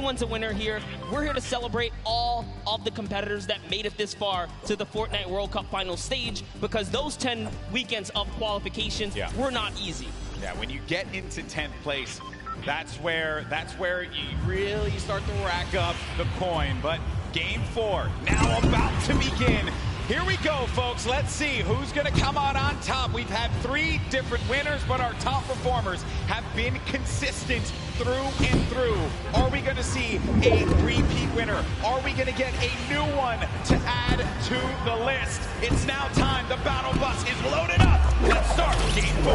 everyone's a winner here. We're here to celebrate all of the competitors that made it this far to the Fortnite World Cup final stage, because those 10 weekends of qualifications were not easy. Yeah, when you get into 10th place, that's where you really start to rack up the coin. But game 4 now about to begin. Here we go, folks. Let's see who's going to come out on top. We've had 3 different winners, but our top performers have been consistent through and through. Are we going to see a repeat winner? Are we going to get a new one to add to the list? It's now time. The battle bus is loaded up. Let's start game 4.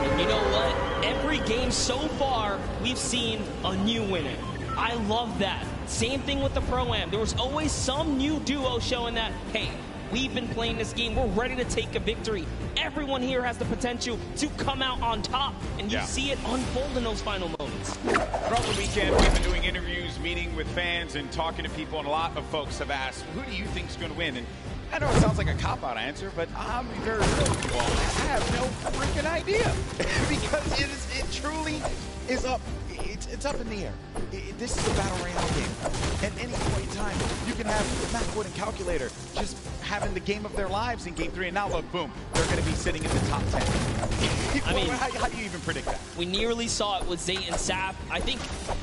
And you know what? Every game so far, we've seen a new winner. I love that. Same thing with the Pro-Am. There was always some new duo showing that, hey, we've been playing this game. We're ready to take a victory. Everyone here has the potential to come out on top, and you see it unfold in those final moments. Throughout the weekend, we've been doing interviews, meeting with fans, and talking to people, and a lot of folks have asked, who do you think is going to win? And I know it sounds like a cop-out answer, but I'm very real with you all. I have no freaking idea because it truly is up. It's up in the air. This is a battle royale game. At any point in time, you can have Macwood and Calculator just having the game of their lives in game 3, and now look, boom, they're going to be sitting in the top 10. I mean, how do you even predict that? We nearly saw it with Zay and Sap. I think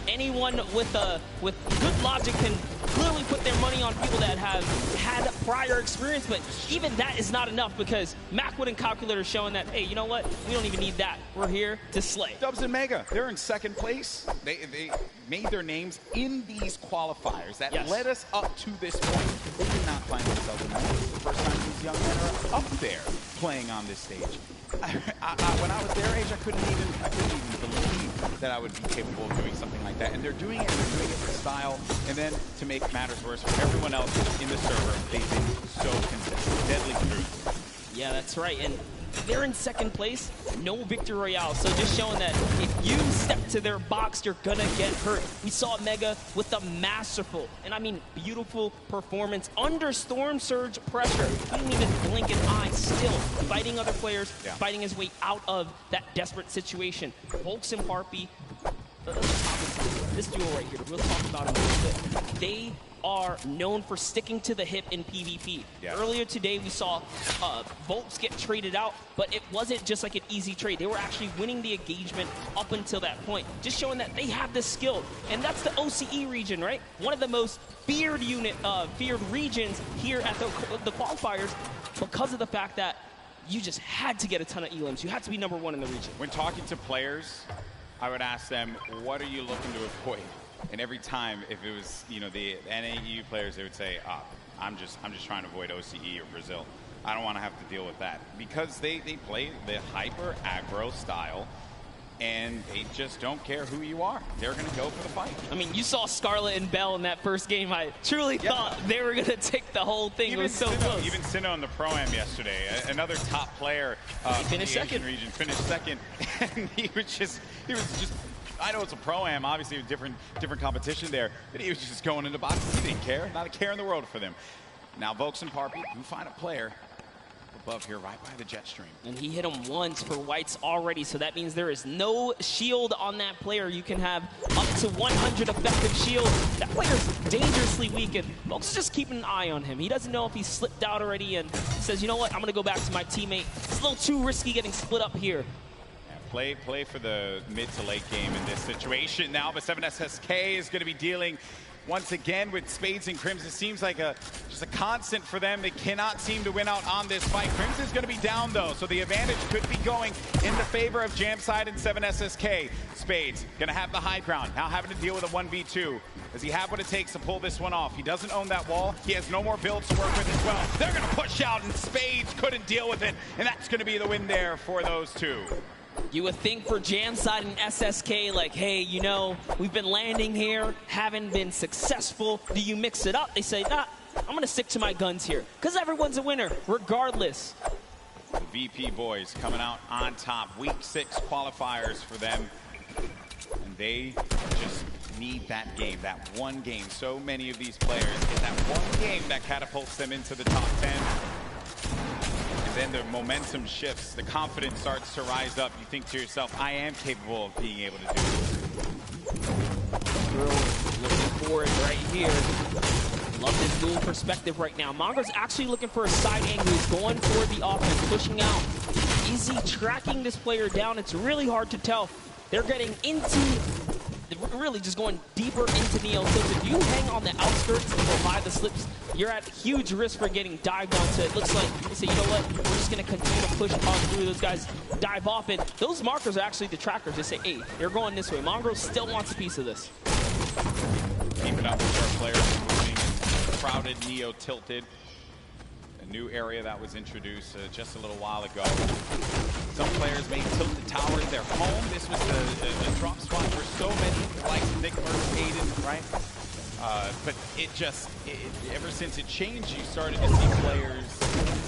anyone with good logic can clearly put their money on people that have had prior experience, but even that is not enough because Macwood and Calculator are showing that, hey, you know what? We don't even need that. We're here to slay. Dubs and Mega, they're in 2nd place. They made their names in these qualifiers that led us up to this point. They did not find themselves in that. This is the first time these young men are up there playing on this stage. When I was their age, I couldn't even believe that I would be capable of doing something like that. And they're doing it, with style. And then to make matters worse for everyone else in the server, they've been so consistent. Deadly truth. Yeah, that's right. And they're in 2nd place, no victory royale. So just showing that if you step to their box, you're gonna get hurt. We saw Mega with a masterful, and I mean beautiful performance under Storm Surge pressure. He didn't even blink an eye, still fighting other players, fighting his way out of that desperate situation. Volks and Harpy, this duo right here, we'll talk about them a little bit. They are known for sticking to the hip in PvP. Earlier today, we saw Volks get traded out, but it wasn't just like an easy trade. They were actually winning the engagement up until that point, just showing that they have the skill. And that's the OCE region, right? One of the most feared regions here at the qualifiers because of the fact that you just had to get a ton of elims. You had to be #1 in the region. When talking to players, I would ask them, what are you looking to avoid? And every time, if it was, you know, the NAU players, they would say, I'm just trying to avoid OCE or Brazil. I don't want to have to deal with that. Because they play the hyper aggro style, and they just don't care who you are. They're going to go for the fight. I mean, you saw Scarlet and Bell in that first game. I truly thought they were going to take the whole thing. It was so close. Even Sinnoh on the Pro-Am yesterday, another top player finished in the Asian region, finished 2nd. And he was just, I know it's a Pro-Am, obviously a different competition there, but he was just going into boxes. He didn't care. Not a care in the world for them. Now, Volks and Harpy do find a player above here, right by the jet stream. And he hit him once for whites already, so that means there is no shield on that player. You can have up to 100 effective shield. That player's dangerously weak, and Volks is just keeping an eye on him. He doesn't know if he's slipped out already, and says, you know what, I'm going to go back to my teammate. It's a little too risky getting split up here. Play for the mid to late game in this situation now, but 7SSK is going to be dealing once again with Spades and Crimson. It seems like just a constant for them. They cannot seem to win out on this fight. Crimson's going to be down though, so the advantage could be going in the favor of Jamside and 7SSK. Spades going to have the high ground, now having to deal with a 1v2. Does he have what it takes to pull this one off? He doesn't own that wall. He has no more builds to work with as well. They're going to push out, and Spades couldn't deal with it, and that's going to be the win there for those two. You would think for Jamside and SSK, like, hey, you know, we've been landing here, haven't been successful. Do you mix it up? They say, nah, I'm going to stick to my guns here, because everyone's a winner, regardless. The VP boys coming out on top. Week 6 qualifiers for them. And they just need that game, that one game. So many of these players get that one game that catapults them into the top 10. Then the momentum shifts, the confidence starts to rise up. You think to yourself, I am capable of being able to do this. throw, looking for it right here. Love this dual perspective right now. Mongo's actually looking for a side angle. He's going for the offense, pushing out. Is he tracking this player down? It's really hard to tell. They're getting into, really just going deeper into Neo. So if you hang on the outskirts and go by the slips, you're at huge risk for getting dived onto. It looks like they say, you know what, we're just going to continue to push on through. Those guys dive off, and those markers are actually the trackers. They say, hey, you're going this way. Mongo still wants a piece of this. Keeping up with our players, moving crowded, Neo tilted. A new area that was introduced just a little while ago. Some players may tilt the towers their home. This was the drop spot for so many, like Nick Murphy, Aiden, right? But ever since it changed, you started to see players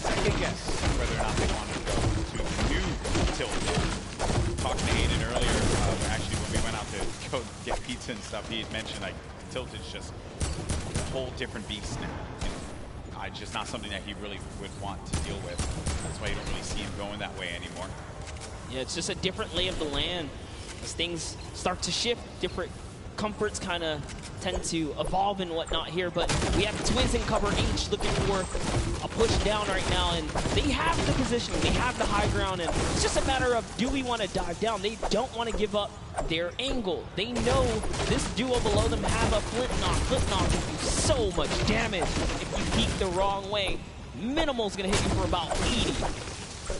second guess whether or not they wanted to go to the new tilt. Talking to Aiden earlier, actually when we went out to go get pizza and stuff, he had mentioned like tilt is just a whole different beast now. It's just not something that he really would want to deal with. That's why you don't really see him going that way anymore. Yeah, it's just a different lay of the land. As things start to shift, different comforts kind of tend to evolve and whatnot here. But we have Twiz in cover H looking for a push down right now. And they have the positioning, they have the high ground. And it's just a matter of, do we want to dive down? They don't want to give up their angle. They know this duo below them have a flint knock. Flint knock can do so much damage if you peek the wrong way. Minimal's going to hit you for about 80.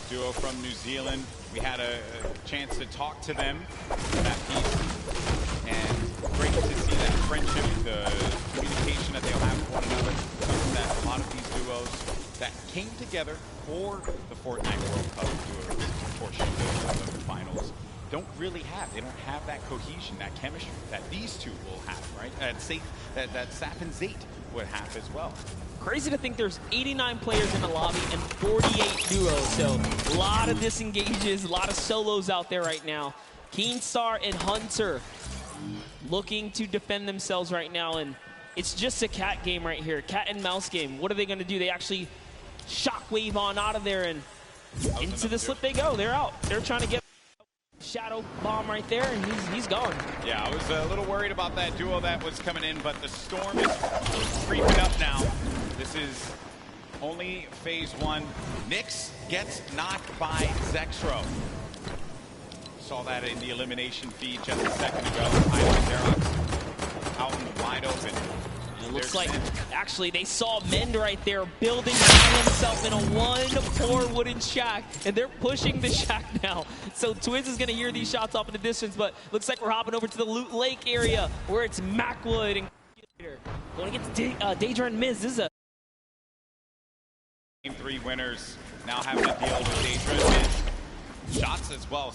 Duo from New Zealand. We had a chance to talk to them for that piece. And great to see that friendship, the communication that they'll have with one another. Something that a lot of these duos that came together for the Fortnite World Cup portion of the finals don't really have. They don't have that cohesion, that chemistry that these two will have, right? That Sap and Zayt would have as well. Crazy to think there's 89 players in the lobby and 48 duos, so a lot of disengages, a lot of solos out there right now. Keenstar and Hunter looking to defend themselves right now, and it's just a cat game right here, cat and mouse game. What are they going to do? They actually shockwave on out of there, and into the slip they go. They're out. They're trying to get shadow bomb right there, and he's gone. Yeah, I was a little worried about that duo that was coming in, but the storm is creeping up now. This is only phase one. Nyx gets knocked by Zexro. Saw that in the elimination feed just a second ago. Xerox out in the wide open. It looks like, actually, they saw Mend right there building himself in a 1-4 wooden shack, and they're pushing the shack now. So Twiz is going to hear these shots off in the distance, but looks like we're hopping over to the Loot Lake area, where it's Macwood and going against Daedra and Miz. This is a Game 3 winners now having to deal with Daedra and Miz. Shots as well.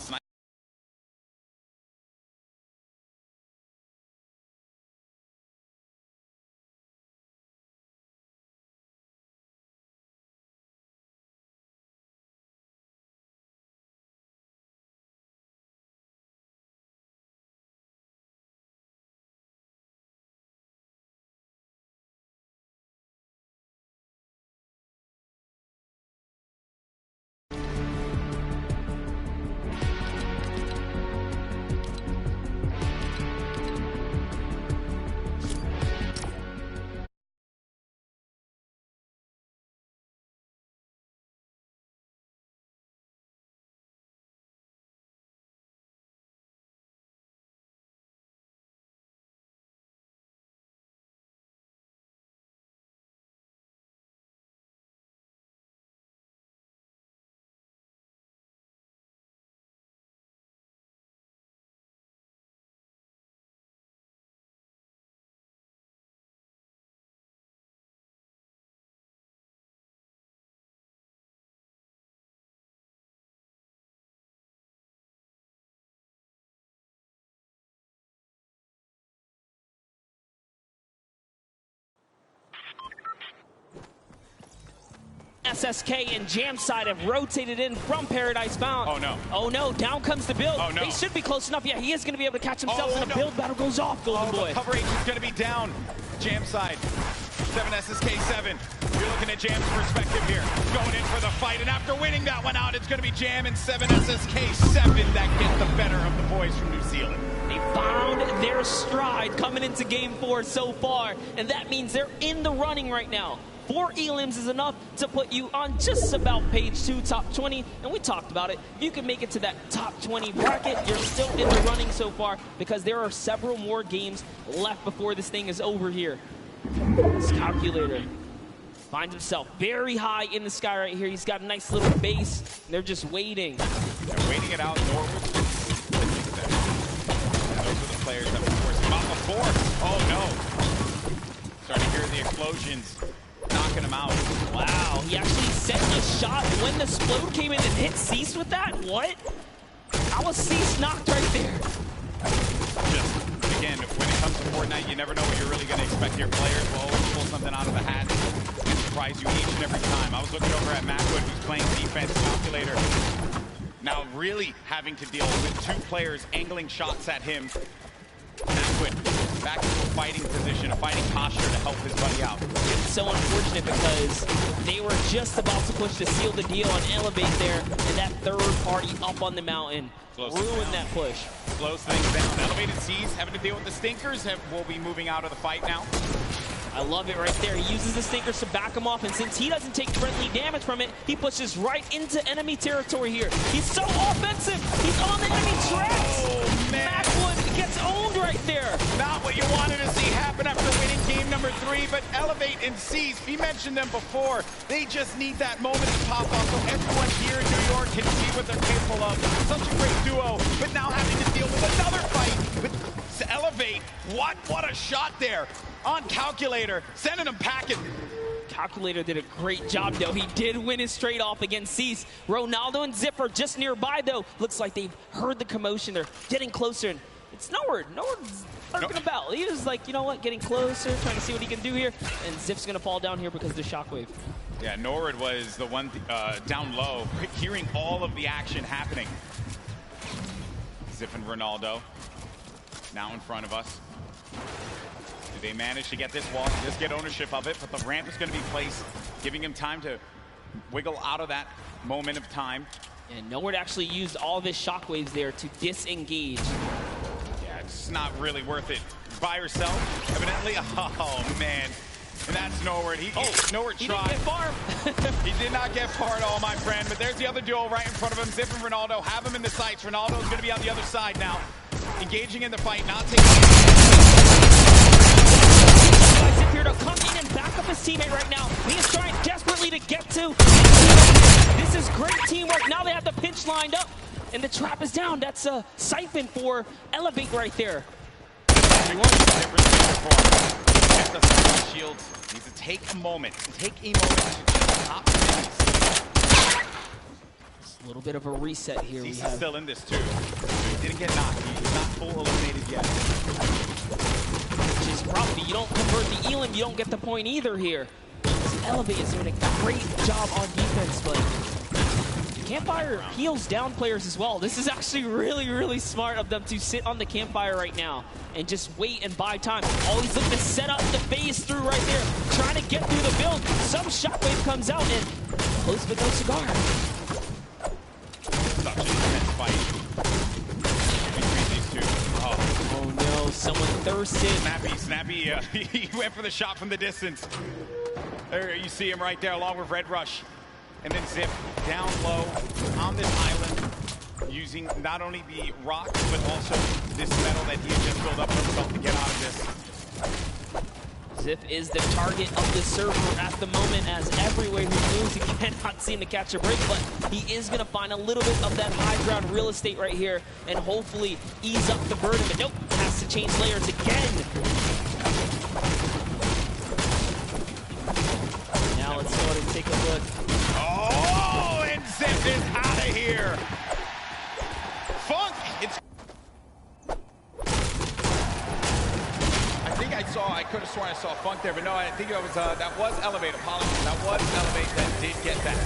SSK and Jamside have rotated in from Paradise Bound. Oh no. Oh no, down comes the build. Oh no. They should be close enough. Yeah, he is going to be able to catch himself, and the build battle goes off, Golden Boy. The cover H is going to be down. Jamside. 7 SSK7. You're looking at Jam's perspective here. Going in for the fight, and after winning that one out, it's going to be Jam and 7 SSK7 that get the better of the boys from New Zealand. They found their stride coming into Game 4 so far, and that means they're in the running right now. 4 elims is enough to put you on just about page 2, top 20, and we talked about it. If you can make it to that top 20 bracket, you're still in the running so far because there are several more games left before this thing is over here. This calculator finds himself very high in the sky right here. He's got a nice little base. They're just waiting. They're waiting it out. Norwood. Those are the players that were forcing him out before. Oh no. Starting to hear the explosions. Knocking him out. Wow, he actually sent a shot when the explode came in and hit Cease with that? What? How was Cease knocked right there? Just, again, when it comes to Fortnite, you never know what you're really going to expect. Your players will always pull something out of the hat and surprise you each and every time. I was looking over at Macwood, who's playing defense calculator. Now really having to deal with 2 players angling shots at him. Macwood back to a fighting position, a fighting posture to help his buddy out. It's so unfortunate because they were just about to push to seal the deal and elevate there, and that third party up on the mountain ruined that push. Slows things down. Elevated Seas having to deal with the Stinkers will be moving out of the fight now. I love it right there. He uses the Stinkers to back him off, and since he doesn't take friendly damage from it, he pushes right into enemy territory here. He's so offensive. He's on the enemy tracks. Oh, man. Macwood gets owned right there. Not what you wanted to see happen after winning game number 3, but Elevate and Seas, we mentioned them before. They just need that moment to pop off so everyone here in New York can see what they're capable of. Such a great duo, but now having to deal with another fight with Elevate. What a shot there on Calculator, sending him packing. Calculator did a great job, though. He did win his straight off against Cease. Ronaldo and Zip are just nearby, though. Looks like they've heard the commotion. They're getting closer, and it's Norwood. Norwood's lurking about. He was like, you know what, getting closer, trying to see what he can do here, and Zip's going to fall down here because of the shockwave. Yeah, Norwood was the one down low, hearing all of the action happening. Zip and Ronaldo now in front of us. Do they manage to get this wall, just get ownership of it, but the ramp is going to be placed, giving him time to wiggle out of that moment of time. And Norwood actually used all of his shockwaves there to disengage. Yeah, it's not really worth it by herself, evidently. Oh, man. And that's Norwood. Norwood tried. He didn't get far. He did not get far at all, my friend, but there's the other duo right in front of him. Zip and Ronaldo have him in the sights. Ronaldo's going to be on the other side now, engaging in the fight, not taking... Zip here to come in and back up his teammate right now. He is trying desperately to get to. This is great teamwork. Now they have the pinch lined up, and the trap is down. That's a siphon for Elevate right there. Shields needs to take a moment to just top the A little bit of a reset here. He's still in this too. He didn't get knocked. He's not full eliminated yet. Which is rough. You don't convert the Elam, you don't get the point either here. This Elevate is doing a great job on defense, but Campfire heals down players as well. This is actually really, really smart of them to sit on the Campfire right now and just wait and buy time. Always looking to set up the phase through right there, trying to get through the build. Some shockwave comes out and close but no cigar. Such an intense fight between these two. Oh no, someone thirsted. Snappy, he went for the shot from the distance. There you see him right there along with Red Rush. And then Zip down low on this island, using not only the rock, but also this metal that he had just built up for himself to get out of this. Zip is the target of the server at the moment, as everywhere he moves, he cannot seem to catch a break, but he is going to find a little bit of that high ground real estate right here and hopefully ease up the burden. But nope, has to change layers again. Now let's go ahead and take a look. Oh, and Zip is out of here. Funk, it's... I could have sworn I saw Funk there, but no, I think it was, that was Elevate. Apologies, that was Elevate that did get that.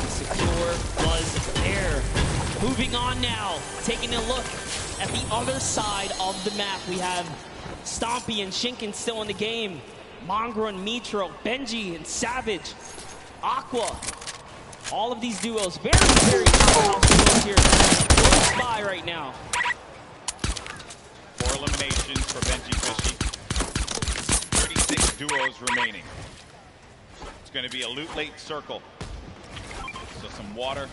Secure was there. Moving on now, taking a look at the other side of the map. We have Stompy and Shinken still in the game. Mongra and Mitro, Benji and Savage, Aqua. All of these duos, very, very powerhouse duos here. Close by right now. eliminations for Benji Fishy. 36 duos remaining. It's going to be a loot late circle. So some water.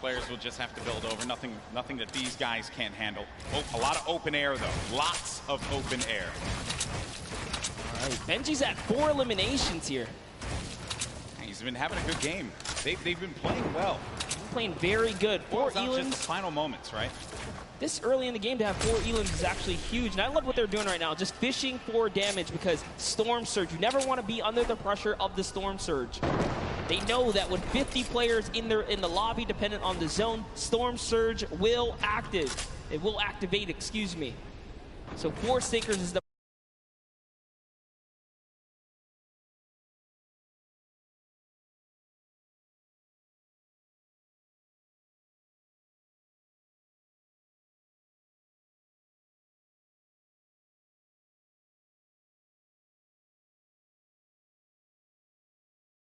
Players will just have to build over. Nothing that these guys can't handle. Oh, a lot of open air, though. Lots of open air. All right, Benji's at 4 eliminations here. He's been having a good game. They've been playing well. Playing very good. 4 elims. Just the final moments, right? This early in the game to have 4 elims is actually huge, and I love what they're doing right now, just fishing for damage because Storm Surge. You never want to be under the pressure of the Storm Surge. They know that with 50 players in the lobby, dependent on the zone, Storm Surge will activate. It will activate, excuse me. So 4 Stinkers is the